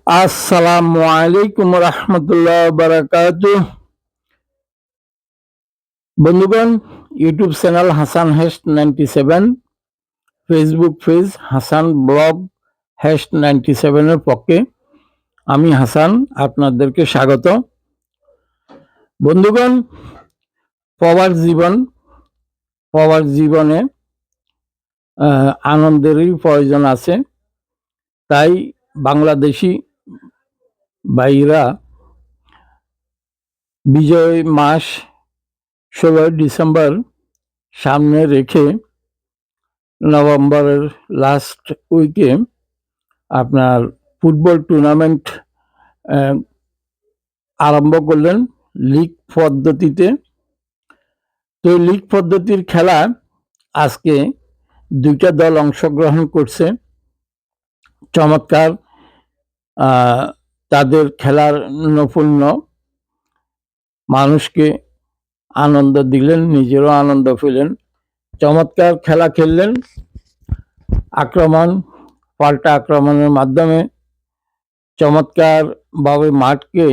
আসসালামু আলাইকুম রহমতুল্লাহ বারাকাতুহ। বন্ধুগণ, YouTube channel Hasan heist 97, Facebook page Hasan blog heist 97 এর পক্ষে আমি হাসান আপনাদেরকে স্বাগত। বন্ধুগণ, প্রবাস জীবনে আনন্দেরই প্রয়োজন আছে। তাই বাংলাদেশি ভাইরা বিজয় মাস 16 ডিসেম্বর সামনে রেখে নভেম্বরের লাস্ট উইকে আপনার ফুটবল টুর্নামেন্ট আরম্ভ করলেন লিগ পদ্ধতিতে। তো লিগ পদ্ধতির খেলা আজকে দুইটা দল অংশগ্রহণ করছে। চমৎকার তাদের খেলার নৈপুণ্য মানুষকে আনন্দ দিলেন, নিজেরও আনন্দ পেলেন। চমৎকার খেলা খেললেন, পাল্টা আক্রমণের মাধ্যমে চমৎকারভাবে মাঠকে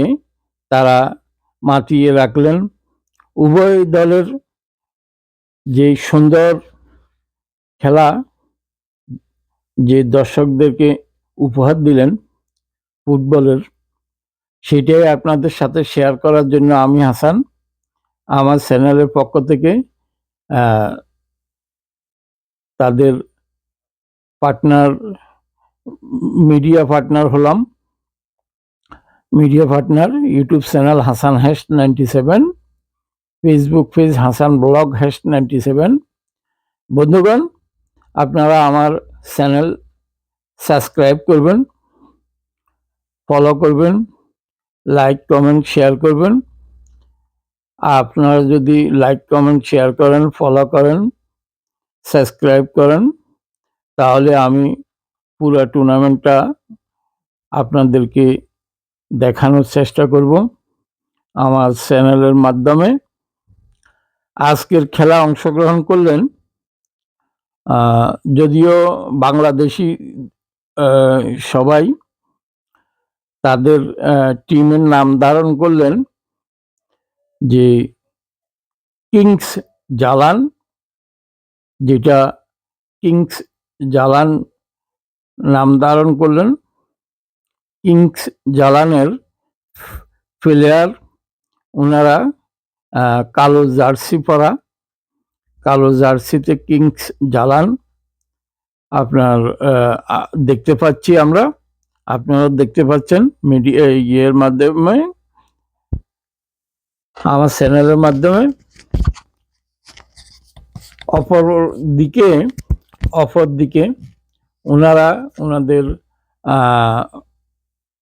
তারা মাতিয়ে রাখলেন। উভয় দলের যে সুন্দর খেলা যে দর্শকদেরকে উপহার দিলেন ফুটবলের, সেটাই আপনাদের সাথে শেয়ার করার জন্য আমি হাসান আমার চ্যানেলের পক্ষ থেকে তাদের মিডিয়া পার্টনার হলাম। Media partner YouTube channel Hasan heist 97, Facebook page Hasan blog heist 97। বন্ধুগণ, আপনারা আমার চ্যানেল সাবস্ক্রাইব করবেন, ফলো করবেন, লাইক কমেন্ট শেয়ার করবেন। আপনারা যদি লাইক কমেন্ট শেয়ার করেন, ফলো করেন, সাবস্ক্রাইব করেন, তাহলে আমি পুরো টুর্নামেন্টটা আপনাদেরকে দেখানোর চেষ্টা করব আমার চ্যানেলের মাধ্যমে। আজকের খেলা অংশগ্রহণ করলেন যদিও বাংলাদেশি সবাই তাদের টিমের নাম ধারণ করলেন যে কিংস জালান, যেটা কিংস জালান নাম ধারণ করলেন। কিংস জালানের প্লেয়ার ওনারা কালো জার্সি পরা, কালো জার্সিতে কিংস জালান আপনার দেখতে পাচ্ছি আমরা, আপনারা দেখতে পাচ্ছেন মিডিয়া ইয়ের মাধ্যমে, আমার চ্যানেলের মাধ্যমে। অপর দিকে ওনারা ওনাদের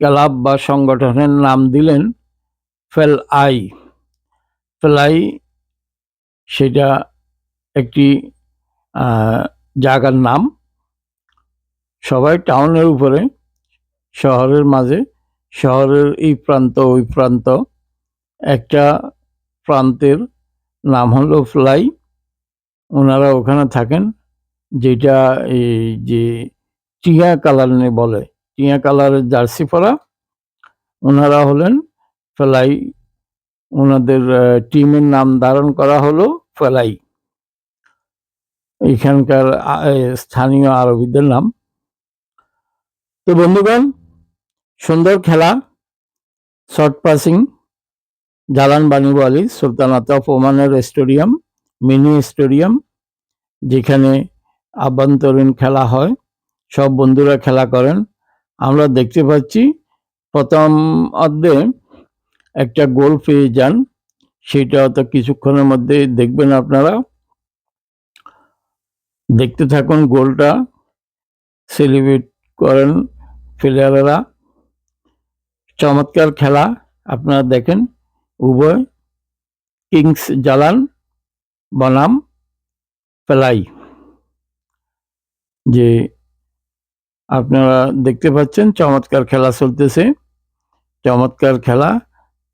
ক্লাব বা সংগঠনের নাম দিলেন ফেলাই। সেটা একটি জায়গার নাম। সবাই টাউনের উপরে, শহরের মাঝে, শহরের এই প্রান্ত ওই প্রান্ত, একটা প্রান্তের নাম হলো ফ্লাই। ওনারা ওখানে থাকেন, যেটা এই যে টিয়া কালার বলে, টিয়া কালারের জার্সি পরা ওনারা হলেন ফেলাই। ওনাদের টিমের নাম ধারণ করা হলো ফেলাই, এখানকার স্থানীয় আরবিদের নাম। তো বন্ধুগণ, সুন্দর খেলা, short passing, Jalan Bani Bu Ali sultanate of ওমানের স্টেডিয়াম, মিনি স্টেডিয়াম, যেখানে আভ্যন্তরীণ খেলা হয়, সব বন্ধুরা খেলা করেন। আমরা দেখতে পাচ্ছি প্রথম অর্ধে একটা গোল পেয়ে যান, সেটা তো কিছুক্ষণের মধ্যে দেখবেন আপনারা। দেখতে থাকুন, গোলটা সেলিব্রেট করেন প্লেয়ারেরা। চমৎকার খেলা আপনারা দেখেন। উভয় কিংস জালান বনাম ফেলাই, যে আপনারা দেখতে পাচ্ছেন চমৎকার খেলা চলতেছে, চমৎকার খেলা।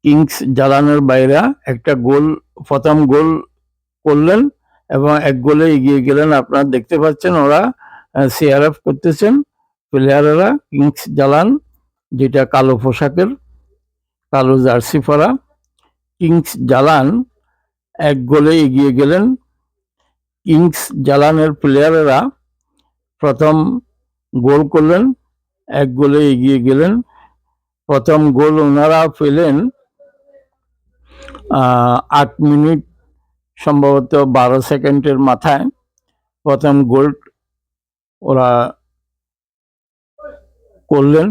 কিংস জালানের বাইরা একটা গোল, প্রথম গোল করলেন এবং এক গোলে এগিয়ে গেলেন। আপনারা দেখতে পাচ্ছেন ওরা সিআরএফ করতেছেন প্লেয়ারেরা, কিংস জালান যেটা কালো পোশাকের, কালো জার্সি পরা কিংস জালান 1 গোলে এগিয়ে গেলেন। কিংস জালানের প্লেয়ারেরা প্রথম গোল করলেন, 1 গোলে এগিয়ে গেলেন। প্রথম গোল ওনারা পেলেন 8 মিনিট সম্ভবত 12 সেকেন্ডের মাথায় প্রথম গোল ওরা করলেন,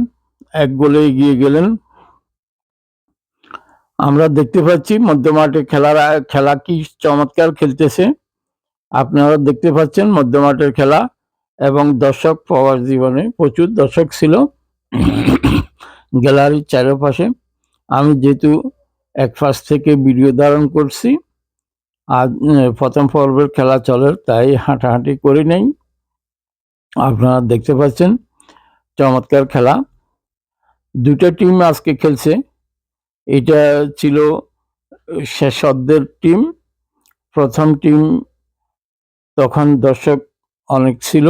1 গোলে এগিয়ে গেলেন। আমরা দেখতে পাচ্ছি মধ্যমাঠে খেলা কি চমৎকার খেলতেছে। আপনারা দেখতে পাচ্ছেন মধ্যমাঠের খেলা এবং দর্শক প্রবাস জীবনে প্রচুর দর্শক ছিল গ্যালারির চারপাশে। আমি যেহেতু এক পাশ থেকে ভিডিও ধারণ করছি, আজ প্রথম পর্বের খেলা চলে, তাই হাঁটাহাঁটি করি নেই। আপনারা দেখতে পাচ্ছেন চমৎকার খেলা। 2টা টিম আজকে খেলছে। এটা ছিল শেষার্ধের টিম। প্রথম টিম তখন দর্শক অনেক ছিল,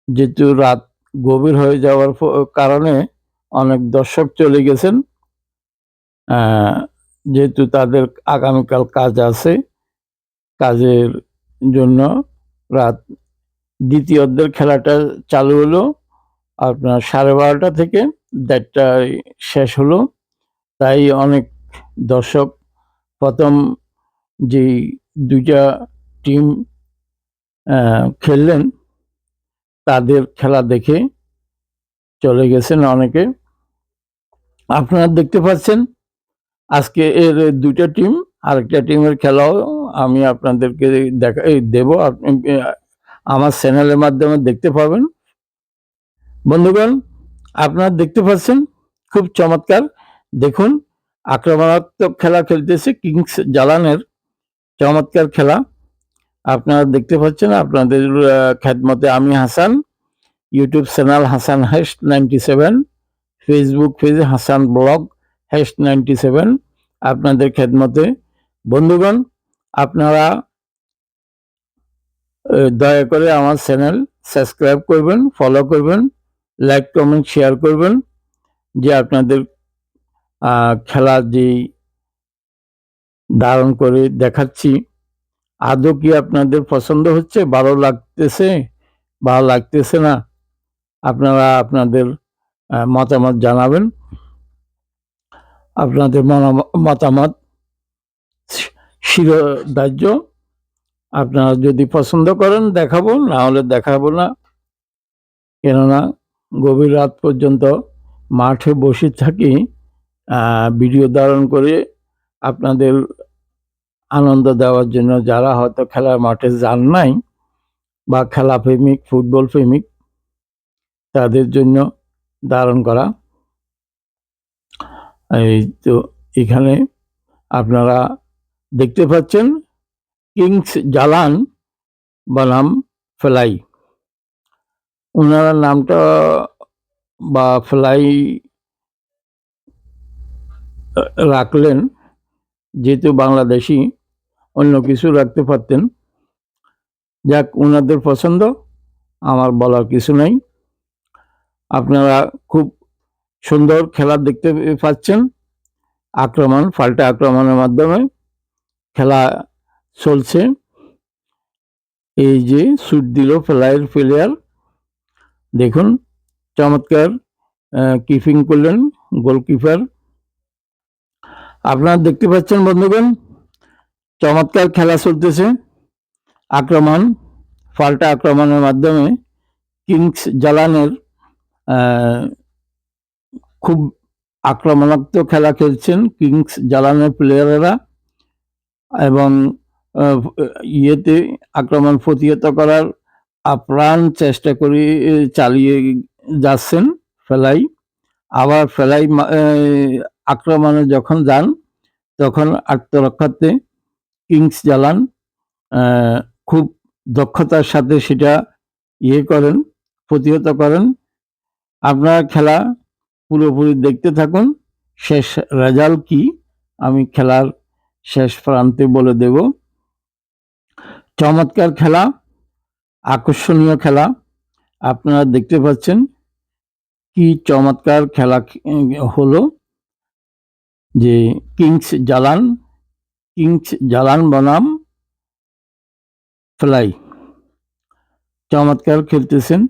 যেহেতু রাত গভীর হয়ে যাওয়ার কারণে অনেক দর্শক চলে গেছেন, যেহেতু তাদের আগামীকাল কাজ আছে, কাজের জন্য রাত দ্বিতীয়ার্ধের খেলাটা চালু হলো আপনার 12:30 থেকে 1:30টায় শেষ হলো। তাই অনেক দর্শক প্রথম যেই 2টা টিম খেললেন তাদের খেলা দেখে চলে গেছেন অনেকে। আপনারা দেখতে পাচ্ছেন আজকে এর 2টা টিম, আরেকটা টিমের খেলাও আমি আপনাদেরকে দেব। আপনি আমার চ্যানেলের মাধ্যমে দেখতে পাবেন। বন্ধুগণ, আপনারা দেখতে পাচ্ছেন খুব চমৎকার, দেখুন আক্রমণাত্মক খেলা খেলতেছে কিংস জালানের, চমৎকার খেলা আপনারা দেখতে পাচ্ছেন। আপনাদের খেদমতে আমি Hasan, YouTube channel Hasan heist 97, Facebook page Hasan blog heist 97 আপনাদের খেদমতে। বন্ধুগণ, আপনারা দয়া করে আমার চ্যানেল সাবস্ক্রাইব করবেন, ফলো করবেন, লাইক কমেন্ট শেয়ার করবেন, যে আপনাদের খেলা যেই ধারণ করে দেখাচ্ছি আদৌ কি আপনাদের পছন্দ হচ্ছে, ভালো লাগতেছে না, আপনারা আপনাদের মতামত জানাবেন। আপনাদের মতামত শিরোধার্য। আপনারা যদি পছন্দ করেন দেখাবো, না হলে দেখাবো না, কেননা গভীর রাত পর্যন্ত মাঠে বসে থাকি ভিডিও ধারণ করে আপনাদের আনন্দ দেওয়ার জন্য। যারা হয়তো খেলার মাঠে যান নাই বা খেলা প্রেমিক, ফুটবল প্রেমিক, তাদের জন্য ধারণ করা। এই তো এখানে আপনারা দেখতে পাচ্ছেন কিংস জালান বনাম ফেলাই, ওনারা নামটা বা ফেলাই রাখলেন, যেহেতু বাংলাদেশি অন্য কিছু রাখতে পারতেন। যাক, ওনাদের পছন্দ, আমার বলার কিছু নাই। আপনারা খুব সুন্দর খেলা দেখতে পাচ্ছেন, পাল্টা আক্রমণের মাধ্যমে খেলা চলছে। এই যে শুট দিল ফেলাইয়ের প্লেয়ার, দেখুন চমৎকার কিপিং করলেন গোলকিপার। আপনারা দেখতে পাচ্ছেন বন্ধুগণ, চমৎকার খেলা চলতেছে। পাল্টা আক্রমণের মাধ্যমে কিংস জালানের খুব আক্রমণাত্মক খেলা খেলছেন কিংস জালানের প্লেয়ারেরা, এবং ইয়েতে আক্রমণ প্রতিহত করার আপ্রাণ চেষ্টা করে চালিয়ে যাচ্ছেন ফেলাই। আবার ফেলাই আক্রমণে যখন যান তখন আত্মরক্ষার্থে কিংস জালান খুব দক্ষতার সাথে সেটা প্রতিহত করেন। আপনারা খেলা পুরোপুরি দেখতে থাকুন, শেষ রেজাল্ট কি আমি খেলার শেষ প্রান্তে বলে দেব। চমৎকার খেলা, আকর্ষণীয় খেলা আপনারা দেখতে পাচ্ছেন। কি চমৎকার খেলা হলো, যে কিংস জালান বনাম ফ্লাই চমৎকার খেলতেছেন।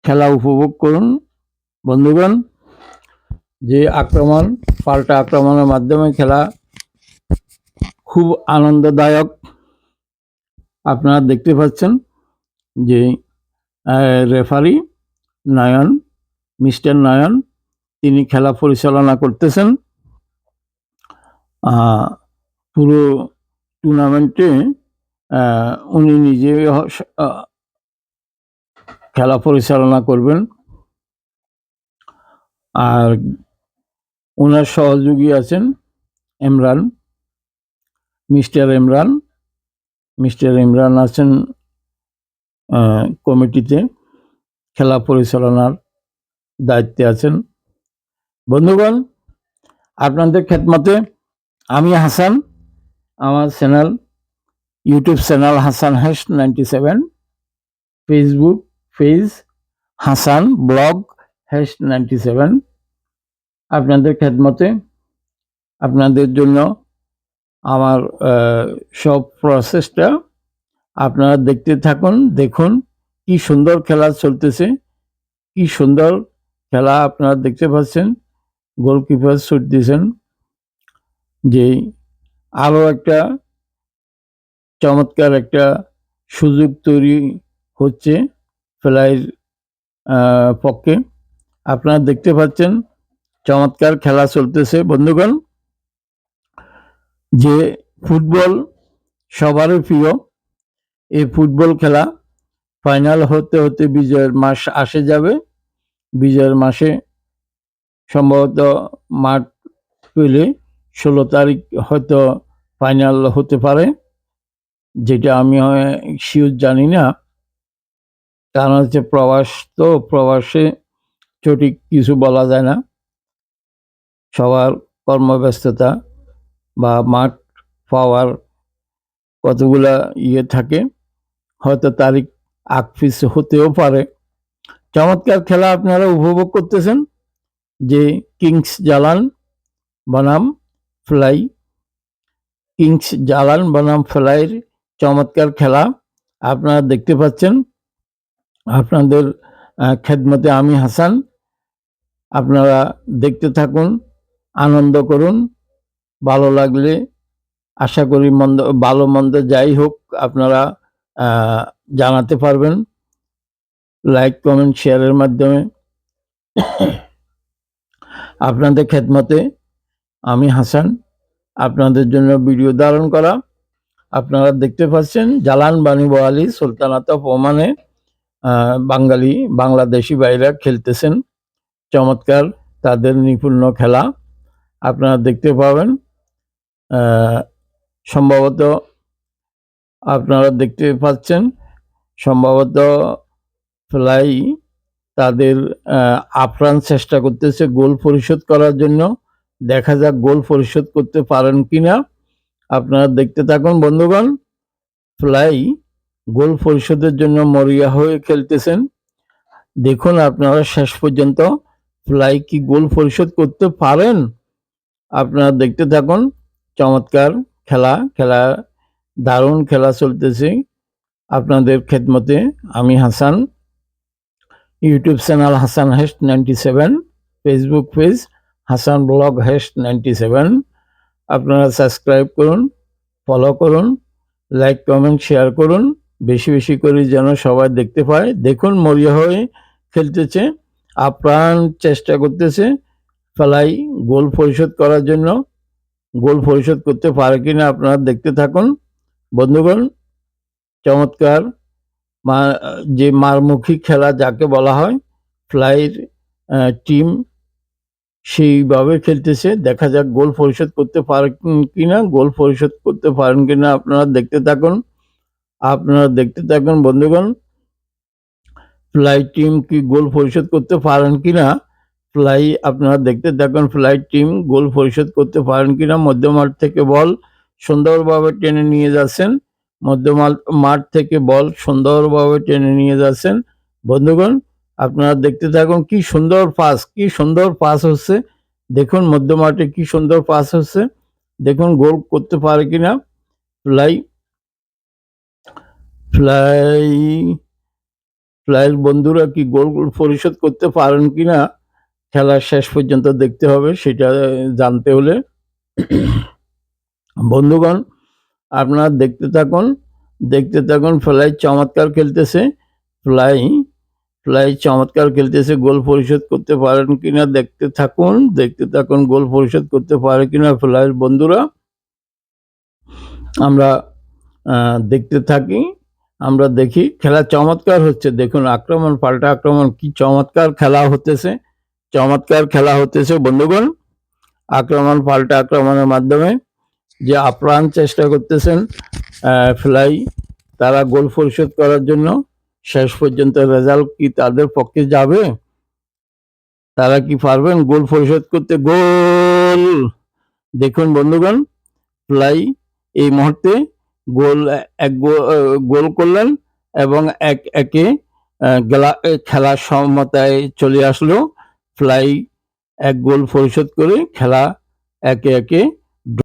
খেলা উপভোগ করুন বন্ধুগণ। যে পাল্টা আক্রমণের মাধ্যমে খেলা খুব আনন্দদায়ক। আপনারা দেখতে পাচ্ছেন যে রেফারি মিস্টার নয়ন তিনি খেলা পরিচালনা করতেছেন। পুরো টুর্নামেন্টে উনি নিজে খেলা পরিচালনা করবেন, আর ওনার সহযোগী আছেন মিস্টার ইমরান আছেন কমিটিতে, খেলা পরিচালনার দায়িত্বে আছেন। বন্ধুগণ, আপনাদের খেদমতে আমি হাসান, আমার YouTube channel Hasan hash 97, Facebook page Hasan blog hash 97, আপনাদের খেদমতে, আপনাদের জন্য আমার সব প্রসেসটা আপনারা দেখতে থাকুন। দেখুন কি সুন্দর খেলা চলতেছে, কি সুন্দর খেলা আপনারা দেখতে পাচ্ছেন। গোলকিপার শুট দিয়েছেন, যে আরো একটা চমৎকার একটা সুযোগ তৈরি হচ্ছে ফ্লাইয়ের পক্ষে। আপনারা দেখতে পাচ্ছেন চমৎকার খেলা চলতেছে বন্ধুগণ। যে ফুটবল সবারই প্রিয়, এই ফুটবল খেলা ফাইনাল হতে হতে বিজয়ের মাস আসে যাবে। বিজয়ের মাসে সম্ভবত মাঠ পেলে 16 তারিখ হয়তো ফাইনাল হতে পারে, যেটা আমি শিওর জানি না, কারণ হচ্ছে প্রবাসে সঠিক কিছু বলা যায় না, সবার কর্মব্যস্ততা বা মাঠ পাওয়ার কতগুলা থাকে, হয়তো তারিখ আকপিস হতেও পারে। চমৎকার খেলা আপনারা উপভোগ করতেছেন, যে কিংস জালান বনাম ফ্লাইয়ের চমৎকার খেলা আপনারা দেখতে পাচ্ছেন। আপনাদের খেদমতে আমি হাসান, আপনারা দেখতে থাকুন, আনন্দ করুন। ভালো লাগলে আশা করি ভালো মন্দ যাই হোক আপনারা জানাতে পারবেন লাইক কমেন্ট শেয়ারের মাধ্যমে। আপনাদের খেদমতে আমি হাসান, আপনাদের জন্য ভিডিও ধারণ করা। আপনারা দেখতে পাচ্ছেন জালান বানুওয়ালি সুলতানাত অফ ওমানে বাংলাদেশি ভাইরা খেলতেছেন। চমৎকার তাদের নিপুণ খেলা আপনারা দেখতে পাবেন। সম্ভবত আপনারা দেখতে পাচ্ছেন, সম্ভবত ফ্লাই তাদের আপ্রাণ চেষ্টা করতেছে গোল পরিশোধ করার জন্য। দেখা যাক গোল পরিশোধ করতে পারেন কিনা। আপনারা দেখতে থাকুন বন্ধুগণ। ফ্লাই গোল পরিশোধের জন্য মরিয়া হয়ে খেলতেছেন। দেখুন আপনারা শেষ পর্যন্ত ফ্লাই কি গোল পরিশোধ করতে পারেন। আপনারা দেখতে থাকুন, চমৎকার খেলা দারুণ খেলা চলতেছে। আপনাদের খেদমতে আমি Hasan, YouTube channel Hasan hash 97, Facebook page Hasan blog hash 97। আপনারা সাবস্ক্রাইব করুন, ফলো করুন, লাইক কমেন্ট শেয়ার করুন, বেশি বেশি করে যেন সবাই দেখতে পায়। দেখুন মরিয়া হয়ে খেলতেছে, আপ্রাণ চেষ্টা করতেছে ফ্লাই গোল পরিশোধ করার জন্য। গোল পরিশোধ করতে পারে কিনা আপনারা দেখতে থাকুন বন্ধুগণ। চমৎকার যে মারমুখী খেলা যাকে বলা হয়, ফ্লাইয়ের টিম সেইভাবে খেলতেছে। দেখা যাক গোল পরিশোধ করতে পারে কিনা, গোল পরিশোধ করতে পারেন কিনা আপনারা দেখতে থাকুন বন্ধুগণ। ফ্লাই টিম কি গোল পরিশোধ করতে পারেন কিনা আপনারা দেখতে থাকুন। ফ্লাই টিম গোল পরিশোধ করতে পারেন কিনা। মধ্যমাঠ থেকে বল সুন্দরভাবে টেনে নিয়ে যাচ্ছেন, মাঠ থেকে বল সুন্দরভাবে টেনে নিয়ে যাচ্ছেন বন্ধুগণ। আপনারা দেখতে থাকুন, কি সুন্দর পাস হচ্ছে। দেখুন মধ্য মাঠে কি সুন্দর পাস হচ্ছে, দেখুন গোল করতে পারে কিনা ফ্লাই ফ্লাই ফ্লাইয়ের বন্ধুরা কি গোল পরিশোধ করতে পারেন কিনা খেলার শেষ পর্যন্ত দেখতে হবে, সেটা জানতে হলে বন্ধুগণ আপনারা দেখতে থাকুন। ফ্লাই চমৎকার খেলতেছে, ফ্লাই চমৎকার খেলতেছে। গোল পরিশোধ করতে পারেন কিনা দেখতে থাকুন। গোল পরিশোধ করতে পারে কিনা ফ্লাইয়ের বন্ধুরা, আমরা দেখতে থাকি। আমরা দেখি খেলা চমৎকার হচ্ছে। দেখুন আক্রমণ পাল্টা আক্রমণ, কি চমৎকার খেলা হতেছে বন্ধুগণ। আক্রমণ পাল্টা আক্রমণের মাধ্যমে যে আপ্রাণ চেষ্টা করতেছেন ফ্লাই, তারা গোল পরিশোধ করার জন্য। শেষ পর্যন্ত রেজাল্ট কি তাদের পক্ষে যাবে? তারা কি পারবেন গোল পরিশোধ করতে? গোল! দেখুন বন্ধুগণ, ফ্লাই এই মুহূর্তে গোল করলেন এবং একে খেলার সমতায় চলে আসলো। ফ্লাই এক গোল পরিশোধ করে খেলা একে